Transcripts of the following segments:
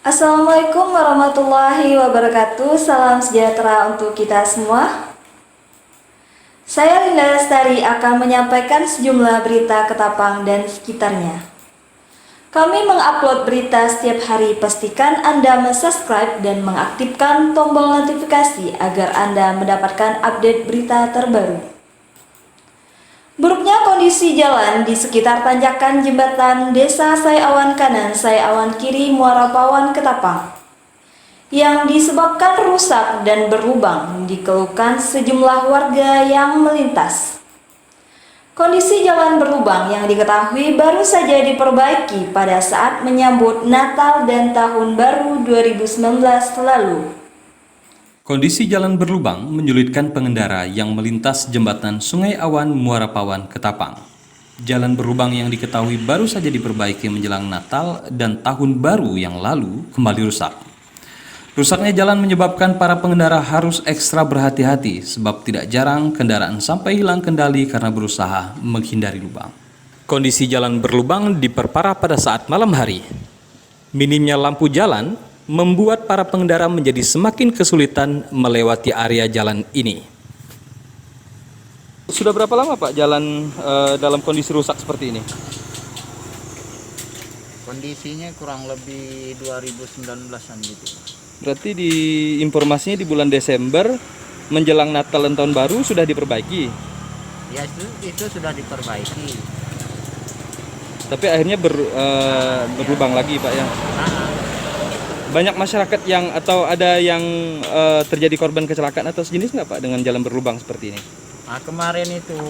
Assalamualaikum warahmatullahi wabarakatuh. Salam sejahtera untuk kita semua. Saya Linda Lestari akan menyampaikan sejumlah berita Ketapang dan sekitarnya. Kami mengupload berita setiap hari. Pastikan Anda subscribe dan mengaktifkan tombol notifikasi agar Anda mendapatkan update berita terbaru. Buruknya kondisi jalan di sekitar tanjakan jembatan Desa Sayawan Kanan, Sayawan Kiri, Muara Pawan, Ketapang yang disebabkan rusak dan berlubang dikeluhkan sejumlah warga yang melintas. Kondisi jalan berlubang yang diketahui baru saja diperbaiki pada saat menyambut Natal dan Tahun Baru 2019 lalu. Kondisi jalan berlubang menyulitkan pengendara yang melintas jembatan Sungai Awan Muara Pawan Ketapang. Jalan berlubang yang diketahui baru saja diperbaiki menjelang Natal dan Tahun Baru yang lalu kembali rusak. Rusaknya jalan menyebabkan para pengendara harus ekstra berhati-hati sebab tidak jarang kendaraan sampai hilang kendali karena berusaha menghindari lubang. Kondisi jalan berlubang diperparah pada saat malam hari. Minimnya lampu jalan membuat para pengendara menjadi semakin kesulitan melewati area jalan ini. Sudah berapa lama Pak jalan dalam kondisi rusak seperti ini? Kondisinya kurang lebih 2019-an gitu. Berarti di informasinya di bulan Desember menjelang Natal dan Tahun Baru sudah diperbaiki. Ya itu sudah diperbaiki. Tapi akhirnya berlubang lagi Pak ya. Banyak masyarakat yang atau ada yang terjadi korban kecelakaan atau sejenis nggak Pak dengan jalan berlubang seperti ini? Nah, kemarin itu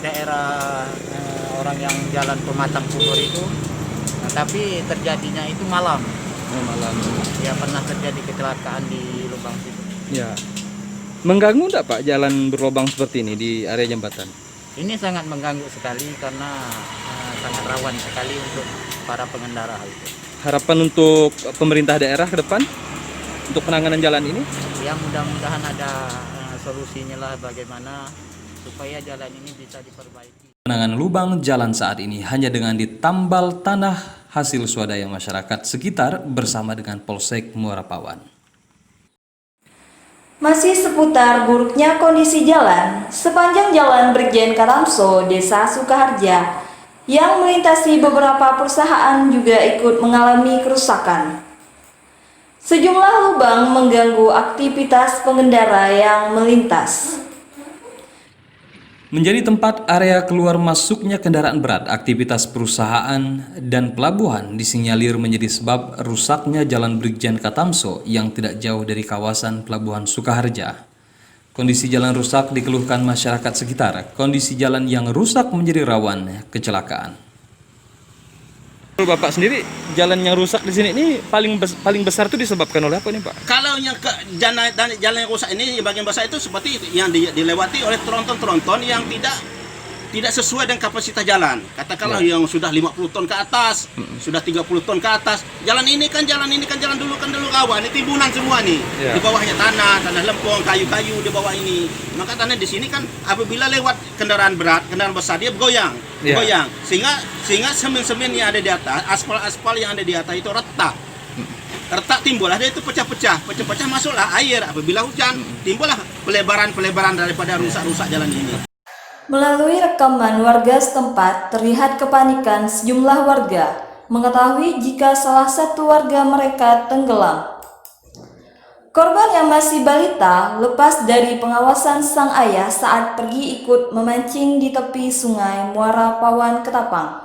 daerah orang yang jalan Pematang Pukur itu, nah, tapi terjadinya itu malam. Malam. Ya pernah terjadi kecelakaan di lubang situ. Ya. Mengganggu nggak Pak jalan berlubang seperti ini di area jembatan? Ini sangat mengganggu sekali karena sangat rawan sekali untuk para pengendara itu. Harapan untuk pemerintah daerah ke depan untuk penanganan jalan ini? Ya mudah-mudahan ada solusinya lah bagaimana supaya jalan ini bisa diperbaiki. Penanganan lubang jalan saat ini hanya dengan ditambal tanah hasil swadaya masyarakat sekitar bersama dengan Polsek Muara Pawan. Masih seputar buruknya kondisi jalan, sepanjang jalan Brigjen Katamso, Desa Sukaharja, yang melintasi beberapa perusahaan juga ikut mengalami kerusakan. Sejumlah lubang mengganggu aktivitas pengendara yang melintas. Menjadi tempat area keluar masuknya kendaraan berat, aktivitas perusahaan dan pelabuhan disinyalir menjadi sebab rusaknya jalan Brigjen Katamso yang tidak jauh dari kawasan Pelabuhan Sukaharja. Kondisi jalan rusak dikeluhkan masyarakat sekitar. Kondisi jalan yang rusak menjadi rawan kecelakaan. Bapak sendiri, jalan yang rusak di sini ini paling besar itu disebabkan oleh apa nih Pak? Kalau yang jalan yang rusak ini yang bagian besar itu seperti yang dilewati oleh tronton-tronton yang tidak sesuai dengan kapasitas jalan. Katakanlah yang sudah 50 ton ke atas, sudah 30 ton ke atas. Jalan ini kan jalan dulu rawa, ini timbunan semua nih. Di bawahnya tanah lempung, kayu-kayu di bawah ini. Maka tanah di sini kan apabila lewat kendaraan berat, kendaraan besar dia goyang. Sehingga semen-semen yang ada di atas, aspal yang ada di atas itu retak. Retak timbullah dia itu pecah-pecah masuklah air. Apabila hujan timbullah pelebaran daripada rusak jalan ini. Melalui rekaman warga setempat, terlihat kepanikan sejumlah warga mengetahui jika salah satu warga mereka tenggelam. Korban yang masih balita lepas dari pengawasan sang ayah saat pergi ikut memancing di tepi sungai Muara Pawan, Ketapang.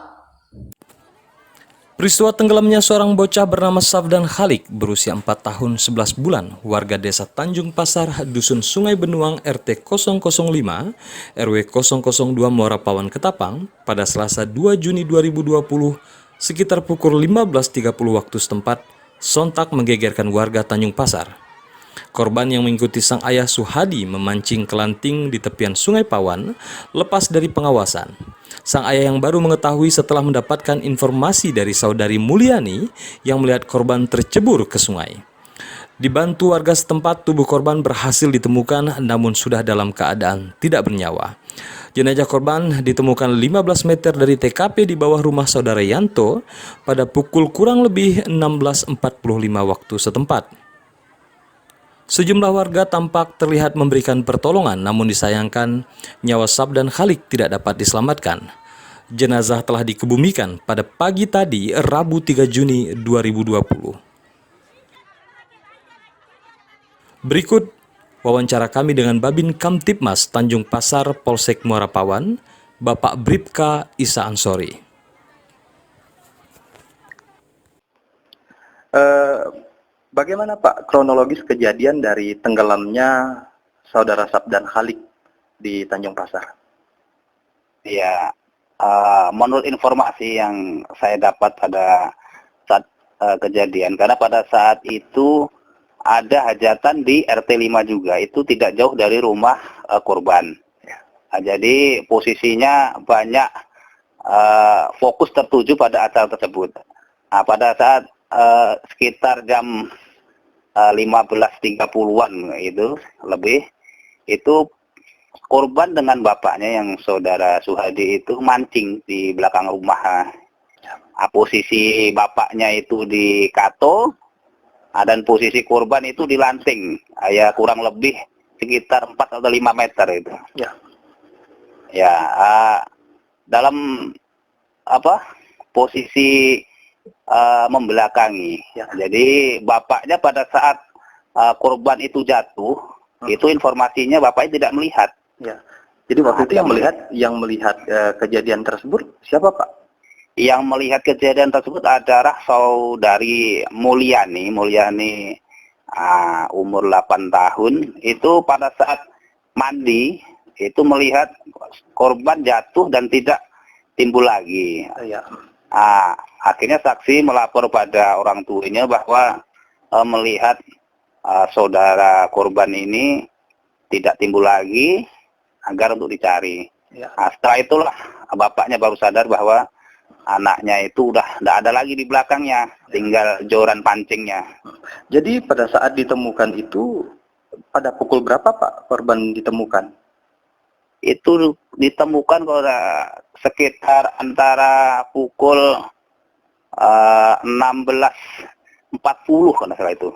Peristiwa tenggelamnya seorang bocah bernama Safdan Khalik berusia 4 tahun 11 bulan, warga desa Tanjung Pasar, Dusun Sungai Benuang, RT 005, RW 002 Muara Pawan, Ketapang, pada Selasa 2 Juni 2020, sekitar pukul 15.30 waktu setempat, sontak menggegerkan warga Tanjung Pasar. Korban yang mengikuti sang ayah Suhadi memancing kelanting di tepian Sungai Pawan lepas dari pengawasan. Sang ayah yang baru mengetahui setelah mendapatkan informasi dari saudari Mulyani yang melihat korban tercebur ke sungai. Dibantu warga setempat, tubuh korban berhasil ditemukan namun sudah dalam keadaan tidak bernyawa. Jenazah korban ditemukan 15 meter dari TKP di bawah rumah saudara Yanto pada pukul kurang lebih 16.45 waktu setempat. Sejumlah warga tampak terlihat memberikan pertolongan, namun disayangkan nyawa Sabdan Khalik tidak dapat diselamatkan. Jenazah telah dikebumikan pada pagi tadi, Rabu 3 Juni 2020. Berikut wawancara kami dengan Babin Kamtipmas Tanjung Pasar Polsek Muara Pawan, Bapak Bribka Isa Ansori. Bagaimana Pak kronologis kejadian dari tenggelamnya saudara Sabdan Khalik di Tanjung Pasar? Ya, menurut informasi yang saya dapat pada saat kejadian, karena pada saat itu ada hajatan di RT 5 juga, itu tidak jauh dari rumah korban. Jadi posisinya banyak fokus tertuju pada acara tersebut. Nah, pada saat sekitar jam 15.30-an itu lebih, itu korban dengan bapaknya yang saudara Suhadi itu mancing di belakang rumah. Posisi bapaknya itu di kato, dan posisi korban itu di lanting, ya kurang lebih sekitar 4 atau 5 meter itu. Ya, dalam posisi membelakangi. Jadi bapaknya pada saat korban itu jatuh, itu informasinya bapaknya tidak melihat. Jadi waktu itu yang melihat kejadian tersebut siapa Pak? Yang melihat kejadian tersebut adalah saudari Mulyani, umur 8 tahun, itu pada saat mandi, itu melihat korban jatuh dan tidak timbul lagi. Akhirnya saksi melapor pada orang tuanya bahwa melihat saudara korban ini tidak timbul lagi, agar untuk dicari. Setelah itulah bapaknya baru sadar bahwa anaknya itu udah tidak ada lagi di belakangnya, tinggal joran pancingnya. Jadi pada saat ditemukan itu, pada pukul berapa Pak korban ditemukan? Itu ditemukan sekitar antara pukul 16.40 kalau salah itu.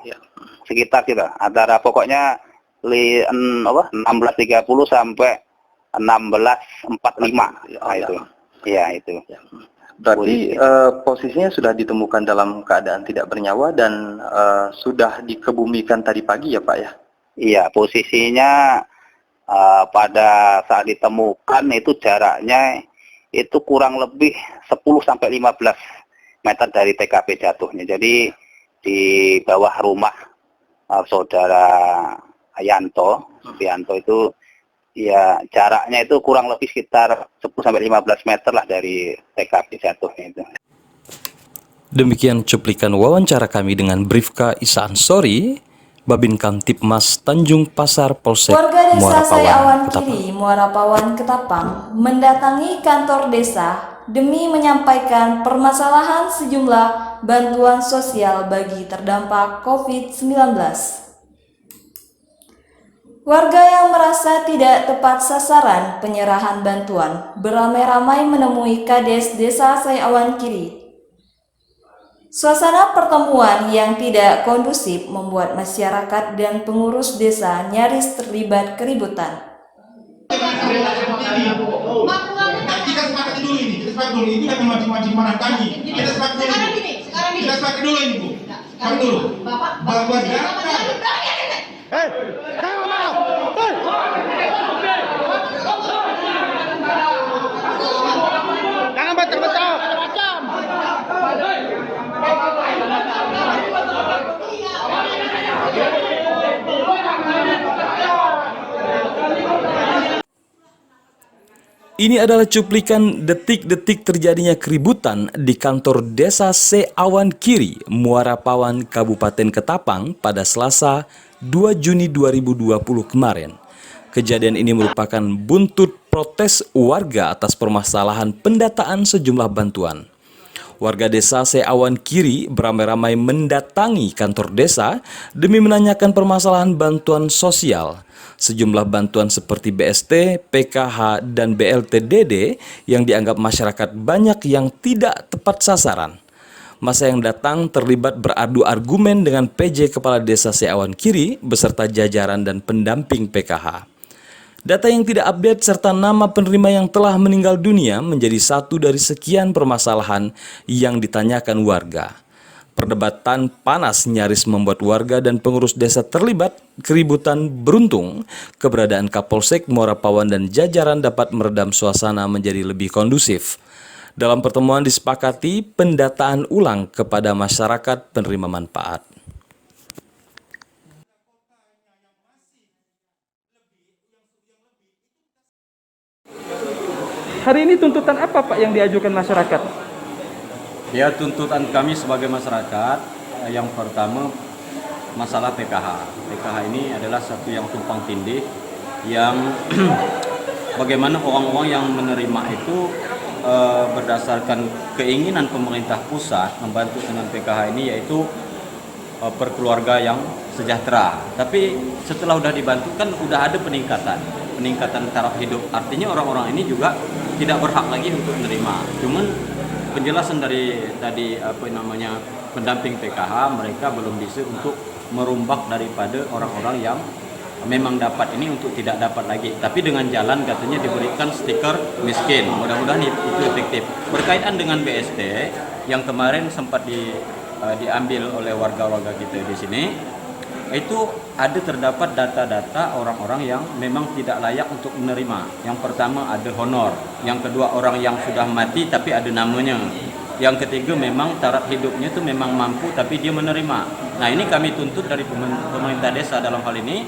Sekitar kita, antara pokoknya 16.30 sampai 16.45. Itu. Ya, itu. Berarti posisinya sudah ditemukan dalam keadaan tidak bernyawa dan sudah dikebumikan tadi pagi ya Pak ya? Iya, posisinya pada saat ditemukan itu jaraknya itu kurang lebih 10 sampai 15 meter dari TKP jatuhnya. Jadi di bawah rumah saudara Yanto itu ya jaraknya itu kurang lebih sekitar 10 sampai 15 meter lah dari TKP jatuhnya itu. Demikian cuplikan wawancara kami dengan Bribka Isa Ansori, Babin Kamtipmas Tanjung Pasar Polsek Warga Muara desa Sai Awan Pawan, Ketapang. Kiri, Muara Pawan, Ketapang mendatangi kantor desa demi menyampaikan permasalahan sejumlah bantuan sosial bagi terdampak COVID-19. Warga yang merasa tidak tepat sasaran penyerahan bantuan beramai-ramai menemui Kades Desa Sai Awan Kiri. Suasana pertemuan yang tidak kondusif membuat masyarakat dan pengurus desa nyaris terlibat keributan. Kita sepakat dulu ini, ini kan mancing-mancing mana kami. Kita sepakat dulu ini, Bu. Sepakat dulu. Bahwa jangan bacak-bacak. Ini adalah cuplikan detik-detik terjadinya keributan di kantor Desa Sai Awan Kiri, Muara Pawan, Kabupaten Ketapang pada Selasa 2 Juni 2020 kemarin. Kejadian ini merupakan buntut protes warga atas permasalahan pendataan sejumlah bantuan. Warga desa Seawan Kiri beramai-ramai mendatangi kantor desa demi menanyakan permasalahan bantuan sosial. Sejumlah bantuan seperti BST, PKH, dan BLT-DD yang dianggap masyarakat banyak yang tidak tepat sasaran. Masa yang datang terlibat beradu argumen dengan PJ Kepala Desa Seawan Kiri beserta jajaran dan pendamping PKH. Data yang tidak update serta nama penerima yang telah meninggal dunia menjadi satu dari sekian permasalahan yang ditanyakan warga. Perdebatan panas nyaris membuat warga dan pengurus desa terlibat keributan. Beruntung, keberadaan Kapolsek Muara Pawan dan jajaran dapat meredam suasana menjadi lebih kondusif. Dalam pertemuan disepakati pendataan ulang kepada masyarakat penerima manfaat. Hari ini tuntutan apa Pak yang diajukan masyarakat? Ya, tuntutan kami sebagai masyarakat yang pertama masalah PKH. PKH ini adalah satu yang tumpang tindih yang bagaimana orang-orang yang menerima itu berdasarkan keinginan pemerintah pusat membantu dengan PKH ini, yaitu perkeluarga yang sejahtera. Tapi setelah udah dibantu kan udah ada peningkatan taraf hidup. Artinya orang-orang ini juga tidak berhak lagi untuk menerima. Cuman penjelasan dari tadi pendamping PKH, mereka belum bisa untuk merombak daripada orang-orang yang memang dapat ini untuk tidak dapat lagi. Tapi dengan jalan katanya diberikan stiker miskin. Mudah-mudahan itu efektif. Berkaitan dengan BST yang kemarin sempat diambil oleh warga-warga kita di sini, itu terdapat data-data orang-orang yang memang tidak layak untuk menerima. Yang pertama ada honor, yang kedua orang yang sudah mati tapi ada namanya, yang ketiga memang taraf hidupnya itu memang mampu tapi dia menerima. Nah, ini kami tuntut dari pemerintah desa dalam hal ini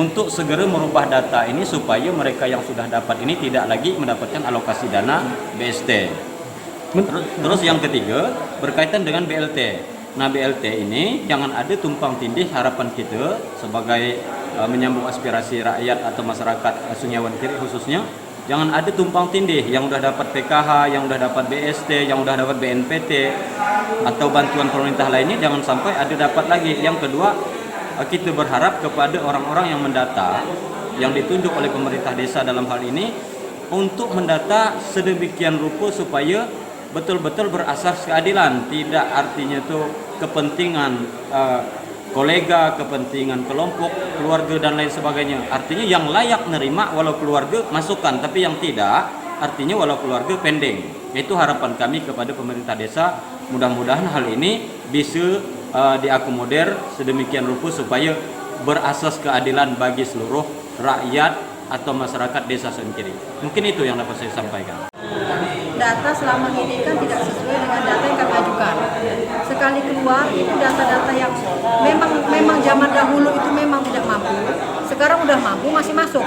untuk segera merubah data ini supaya mereka yang sudah dapat ini tidak lagi mendapatkan alokasi dana BST. Terus yang ketiga berkaitan dengan BLT. Nah, BLT ini jangan ada tumpang tindih. Harapan kita sebagai menyambung aspirasi rakyat atau masyarakat Sungai Kiri khususnya, jangan ada tumpang tindih yang udah dapat PKH, yang udah dapat BST, yang udah dapat BNPT atau bantuan pemerintah lainnya, jangan sampai ada dapat lagi. Yang kedua, kita berharap kepada orang-orang yang mendata, yang ditunjuk oleh pemerintah desa dalam hal ini, untuk mendata sedemikian rupa supaya betul-betul berasas keadilan. Tidak artinya itu kepentingan kolega, kepentingan kelompok, keluarga dan lain sebagainya. Artinya yang layak nerima walau keluarga masukkan, tapi yang tidak artinya walau keluarga pending. Itu harapan kami kepada pemerintah desa. Mudah-mudahan hal ini bisa diakomodir sedemikian rupa supaya berasas keadilan bagi seluruh rakyat atau masyarakat desa Senkiri. Mungkin itu yang dapat saya sampaikan. Data selama ini kan tidak sesuai dengan data yang kami ajukan. Sekali keluar itu data-data yang memang zaman dahulu itu memang tidak mampu. Sekarang udah mampu, masih masuk.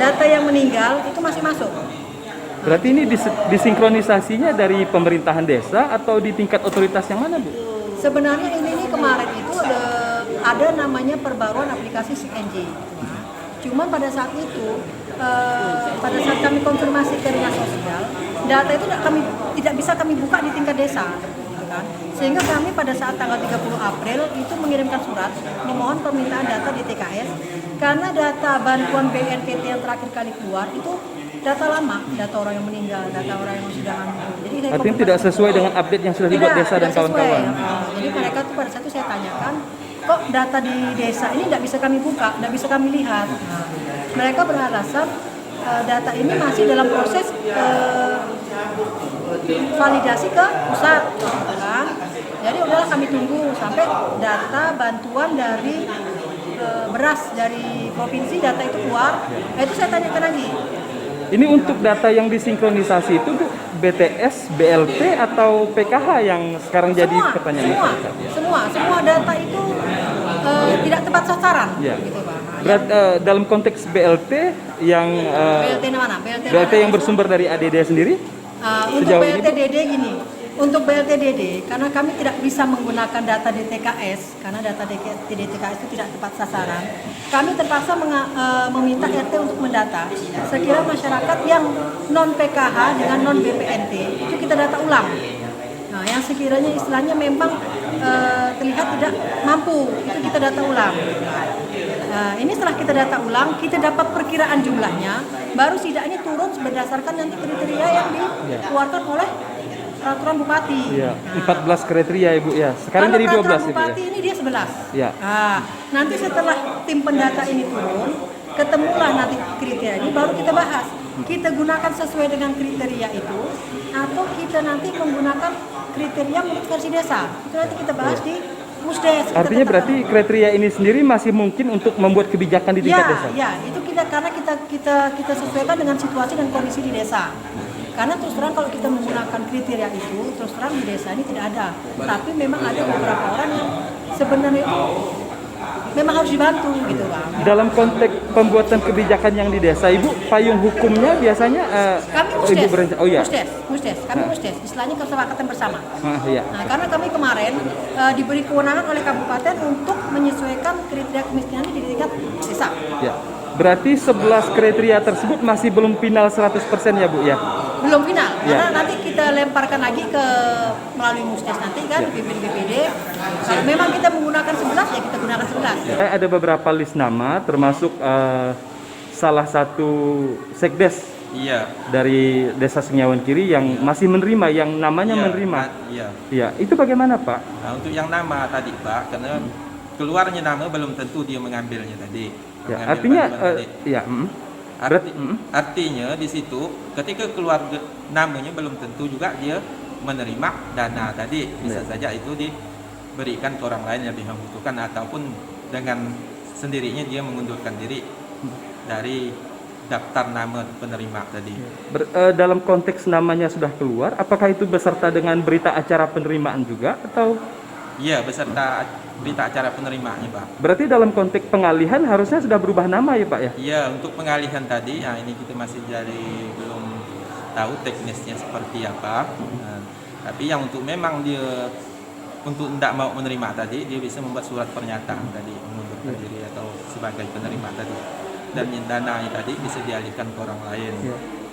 Data yang meninggal itu masih masuk. Berarti ini disinkronisasinya dari pemerintahan desa atau di tingkat otoritas yang mana, Bu? Sebenarnya ini kemarin itu ada namanya perbaruan aplikasi CNJ. Cuman pada saat itu, pada saat kami konfirmasi ke dinas sosial, data itu tidak bisa kami buka di tingkat desa, kan? Sehingga kami pada saat tanggal 30 April itu mengirimkan surat memohon permintaan data di TKS, karena data bantuan BNPT yang terakhir kali keluar itu data lama, data orang yang meninggal, data orang yang sudah hamil. Jadi artinya tidak sesuai dengan update yang sudah dibuat desa dan kawan-kawan. Jadi mereka tuh pada saat itu saya tanyakan, kok data di desa ini tidak bisa kami buka, tidak bisa kami lihat. Mereka beralasan data ini masih dalam proses validasi ke pusat, kan? Jadi udahlah kami tunggu sampai data bantuan dari beras dari provinsi data itu keluar. Itu saya tanyakan lagi. Ini untuk data yang disinkronisasi itu, Bu, BTS, BLT atau PKH yang sekarang jadi pertanyaan masyarakat? Semua data itu tidak tepat sasaran, ya. Gitu, Pak. Dalam konteks BLT yang BLT mana? BLT yang bersumber dari ADD sendiri? Untuk BLT-DD gini, untuk BLT-DD karena kami tidak bisa menggunakan data DTKS karena data DTKS itu tidak tepat sasaran. Kami terpaksa meminta RT untuk mendata. Sekira masyarakat yang non PKH dengan non BPNT itu kita data ulang. Nah, yang sekiranya istilahnya memang terlihat tidak mampu, itu kita data ulang. Nah, ini setelah kita data ulang, kita dapat perkiraan jumlahnya, baru setidaknya turun berdasarkan nanti kriteria yang dikeluarkan oleh peraturan bupati. Iya, 14 kriteria Ibu ya. Sekarang Kalau jadi 12 peraturan Ibu ya. bupati ini dia 11. Ya. Nah, nanti setelah tim pendata ini turun, ketemulah nanti kriteria ini, baru kita bahas. Kita gunakan sesuai dengan kriteria itu, atau kita nanti menggunakan kriteria menurut versi desa. Itu nanti kita bahas di Musdes. Kita Artinya tetapkan. berarti kriteria ini sendiri masih mungkin untuk membuat kebijakan di tingkat desa? Ya, itu karena kita sesuaikan dengan situasi dan kondisi di desa. Karena terus terang kalau kita menggunakan kriteria itu, terus terang di desa ini tidak ada. Tapi memang ada beberapa orang yang sebenarnya itu memang harus dibantu gitu Bang. Dalam konteks pembuatan kebijakan yang di desa, Ibu, payung hukumnya biasanya Kami Ibu Musdes, oh iya. Musdes, kami Musdes, istilahnya kesepakatan bersama. Iya. Nah, karena kami kemarin diberi kewenangan oleh kabupaten untuk menyesuaikan kriteria kemiskinan di tingkat desa. Ya. Berarti 11 kriteria tersebut masih belum final 100% ya Bu ya? Belum final, Ya. karena nanti kita lemparkan lagi ke melalui Musdes nanti kan, BPD. Kalau memang kita menggunakan 11 ya kita gunakan 11. Ada beberapa list nama termasuk salah satu sekdes dari Desa Sungai Awan Kiri yang masih menerima, yang namanya menerima. Iya. Itu bagaimana Pak? Nah, untuk yang nama tadi Pak, karena keluarnya nama belum tentu dia mengambilnya tadi. Ya, artinya Artinya di situ ketika keluar namanya belum tentu juga dia menerima dana tadi. Bisa saja itu diberikan ke orang lain yang lebih membutuhkan, ataupun dengan sendirinya dia mengundurkan diri dari daftar nama penerima tadi. Dalam konteks namanya sudah keluar, apakah itu beserta dengan berita acara penerimaan juga atau? Iya, beserta berita acara penerimaannya Pak. Berarti dalam konteks pengalihan harusnya sudah berubah nama ya Pak ya? Iya, untuk pengalihan tadi, nah ini kita masih belum tahu teknisnya seperti apa. Nah, tapi yang untuk memang dia untuk tidak mau menerima tadi, dia bisa membuat surat pernyataan tadi mengundurkan diri atau sebagai penerima tadi. Dan dananya tadi bisa dialihkan ke orang lain.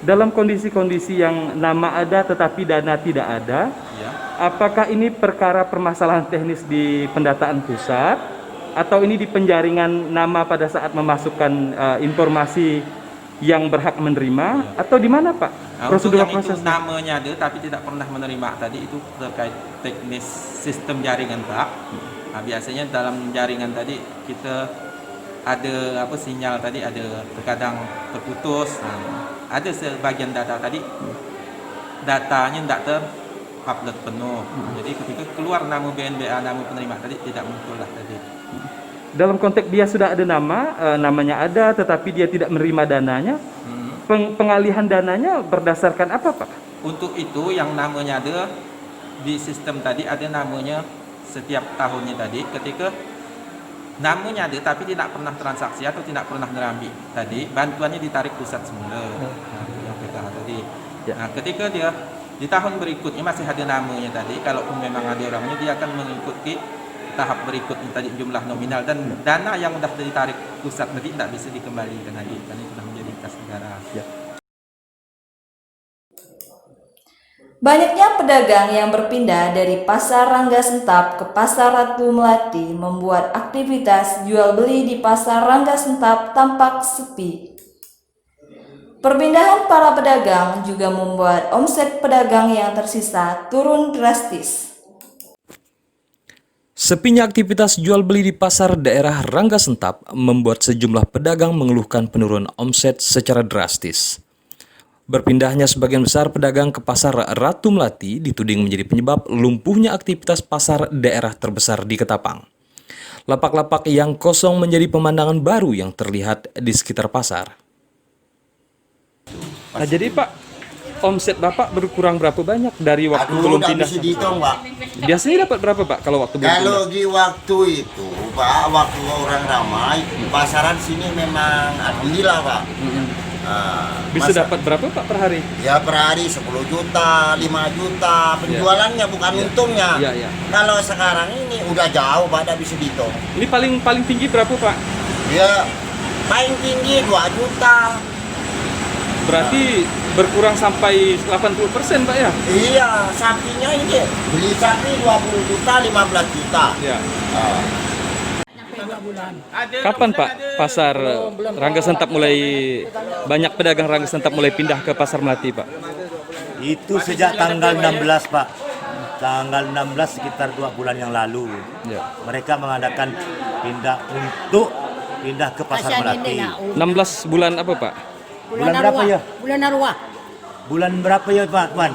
Dalam kondisi-kondisi yang nama ada tetapi dana tidak ada, apakah ini perkara permasalahan teknis di pendataan pusat atau ini di penjaringan nama pada saat memasukkan informasi yang berhak menerima atau di mana Pak? Nah, prosedur proses namanya ada tapi tidak pernah menerima tadi itu terkait teknis sistem jaringan Pak. Nah, biasanya dalam jaringan tadi kita ada sinyal tadi ada terkadang terputus. Nah, ada sebagian data tadi datanya tidak terupload penuh. Jadi ketika keluar nama BNBA, nama penerima tadi tidak muncul lah tadi. Dalam konteks dia sudah ada nama, namanya ada tetapi dia tidak menerima dananya, pengalihan dananya berdasarkan apa Pak? Untuk itu yang namanya ada di sistem tadi ada namanya setiap tahunnya tadi, ketika namanya ada tapi tidak pernah transaksi atau tidak pernah merambi tadi, bantuannya ditarik pusat semula. Nah, yang PKH tadi. Nah, ketika dia di tahun berikutnya masih ada namanya tadi, kalaupun memang ada orangnya dia akan mengikuti tahap berikutnya tadi jumlah nominal, dan dana yang sudah ditarik pusat tadi tidak bisa dikembalikan lagi karena itu sudah menjadi kas negara. Banyaknya pedagang yang berpindah dari Pasar Rangga Sentap ke Pasar Ratu Melati membuat aktivitas jual beli di Pasar Rangga Sentap tampak sepi. Perpindahan para pedagang juga membuat omset pedagang yang tersisa turun drastis. Sepinya aktivitas jual beli di pasar daerah Rangga Sentap membuat sejumlah pedagang mengeluhkan penurunan omset secara drastis. Berpindahnya sebagian besar pedagang ke Pasar Ratu Melati dituding menjadi penyebab lumpuhnya aktivitas pasar daerah terbesar di Ketapang. Lapak-lapak yang kosong menjadi pemandangan baru yang terlihat di sekitar pasar. Nah jadi Pak, omset Bapak berkurang berapa banyak dari waktu belum pindah? Bisa dihitung Pak. Biasanya dapat berapa Pak kalau waktu belum pindah? Kalau di waktu itu Pak, waktu orang ramai, pasaran sini memang alhamdulillah Pak. Bisa dapat berapa Pak per hari? Ya per hari 10 juta, 5 juta penjualannya, bukan untungnya. Kalau sekarang ini udah jauh Pak, tidak bisa dihitung. Ini paling tinggi berapa Pak? Ya paling tinggi 2 juta. Berarti berkurang sampai 80% Pak ya? Iya, sapinya ini beli sapi 20 juta, 15 juta. Ya. Kapan Pak pasar Rangga Sentap mulai banyak pedagang Rangga Sentap mulai pindah ke pasar Melati Pak? Itu sejak tanggal 16 Pak. Tanggal 16 sekitar 2 bulan yang lalu. Ya. Mereka mengadakan pindah ke pasar Melati. 16 bulan apa Pak? Bulan berapa ya? Bulan Arwah. Bulan berapa ya Pak Tuan?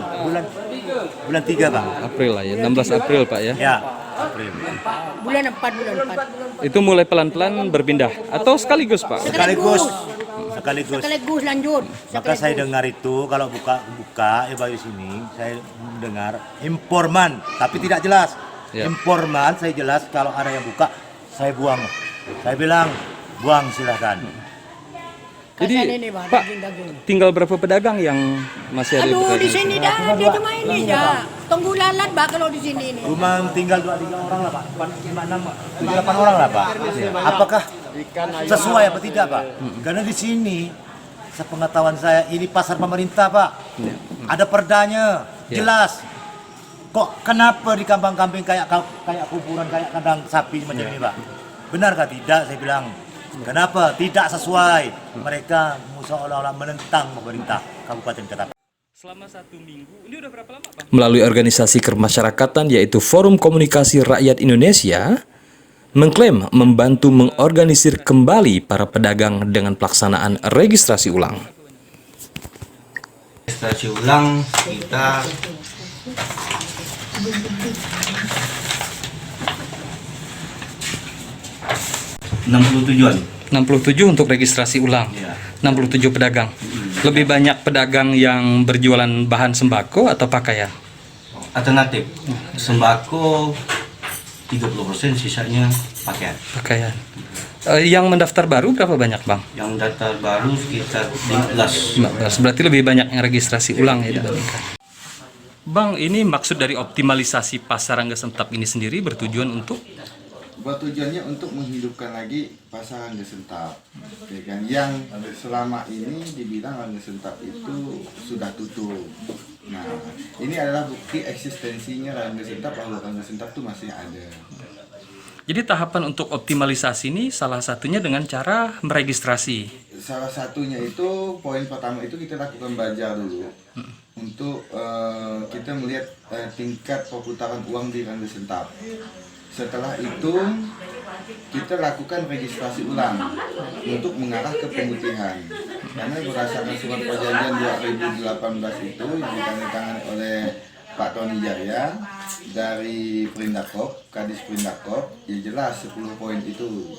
Bulan 3 Pak. April lah ya, 16 April Pak ya. Ya, April. Bulan 4. Itu mulai pelan-pelan berpindah atau sekaligus Pak? Sekaligus Lanjut. Maka saya dengar itu kalau buka ya Bayu sini, saya mendengar informan, tapi tidak jelas. Ya. Informan saya jelas kalau ada yang buka, saya buang. Saya bilang buang silahkan. Jadi Pak, tinggal berapa pedagang yang masih ada? Aduh, di sini dah dia cuma ini ya. Tunggu lalat Pak kalau di sini ini. Cuma tinggal 2-3 orang lah Pak, 5-6, 7-8 orang lah Pak. Apakah sesuai apa tidak Pak? Karena di sini sepengetahuan saya ini pasar pemerintah Pak. Ada perdanya, jelas. Kok kenapa di kampung-kampung kayak kuburan, kayak kandang sapi macam ini Pak? Benarkah tidak? Saya bilang. Kenapa tidak sesuai? Mereka seolah-olah menentang pemerintah Kabupaten Ketapang. Selama 1 minggu, ini udah berapa lama Pak? Melalui organisasi kemasyarakatan yaitu Forum Komunikasi Rakyat Indonesia, mengklaim membantu mengorganisir kembali para pedagang dengan pelaksanaan registrasi ulang. Registrasi ulang kita 67 untuk registrasi ulang. 67 pedagang. Lebih banyak pedagang yang berjualan bahan sembako atau pakaian? alternatif. Sembako 30%, sisanya pakaian. Pakaian. Yang mendaftar baru berapa banyak Bang? Yang daftar baru sekitar 15. Berarti lebih banyak yang registrasi ulang ya dibandingkan. Bang, ini maksud dari optimalisasi pasar Rangga Sentap ini sendiri bertujuan untuk? Bertujuannya untuk menghidupkan lagi pasar Rangga Sentap, ya kan? Yang selama ini dibilang Rangga Sentap itu sudah tutup. Nah, ini adalah bukti eksistensinya Rangga Sentap, bahwa Rangga Sentap itu masih ada. Jadi tahapan untuk optimalisasi ini salah satunya dengan cara meregistrasi. Salah satunya itu, poin pertama itu kita lakukan bajar dulu. Untuk kita melihat tingkat perputaran uang di Rangga Sentap. Setelah itu kita lakukan registrasi ulang untuk mengarah ke pemutihan. Karena berdasarkan surat perjanjian 2018 itu yang ditandatangani oleh Pak Tony Jaya dari Perindakop, Kadis Perindakop, ya jelas 10 poin itu.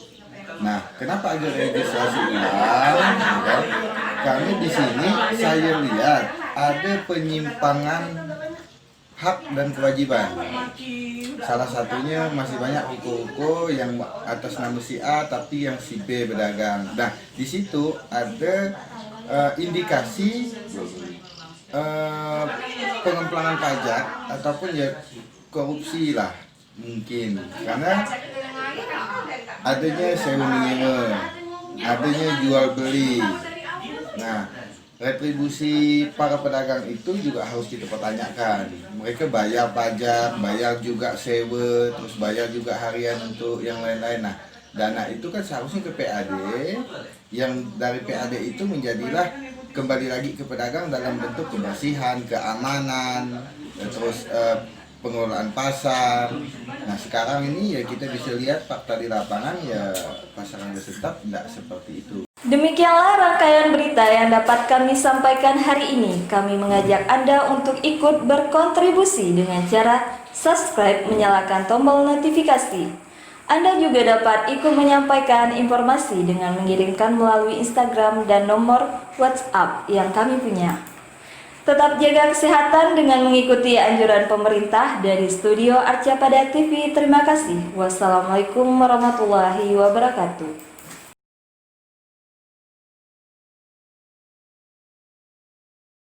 Nah, kenapa ada registrasi ulang? Karena di sini saya lihat ada penyimpangan hak dan kewajiban. Salah satunya masih banyak ruko-ruko yang atas nama si A tapi yang si B berdagang. Nah, di situ ada indikasi pengemplangan pajak ataupun ya korupsi lah mungkin, karena adanya sewa menyewa, adanya jual beli. Nah, retribusi para pedagang itu juga harus kita pertanyakan. Mereka bayar pajak, bayar juga sewa, terus bayar juga harian untuk yang lain-lain. Nah, dana itu kan seharusnya ke PAD, yang dari PAD itu menjadilah kembali lagi ke pedagang dalam bentuk kebersihan, keamanan, terus pengelolaan pasar. Nah, sekarang ini ya kita bisa lihat fakta di lapangan ya pasar Rangga Sentap tidak seperti itu. Demikianlah rangkaian berita yang dapat kami sampaikan hari ini. Kami mengajak Anda untuk ikut berkontribusi dengan cara subscribe, menyalakan tombol notifikasi. Anda juga dapat ikut menyampaikan informasi dengan mengirimkan melalui Instagram dan nomor WhatsApp yang kami punya. Tetap jaga kesehatan dengan mengikuti anjuran pemerintah. Dari studio Arca Pada TV, terima kasih. Wassalamualaikum warahmatullahi wabarakatuh.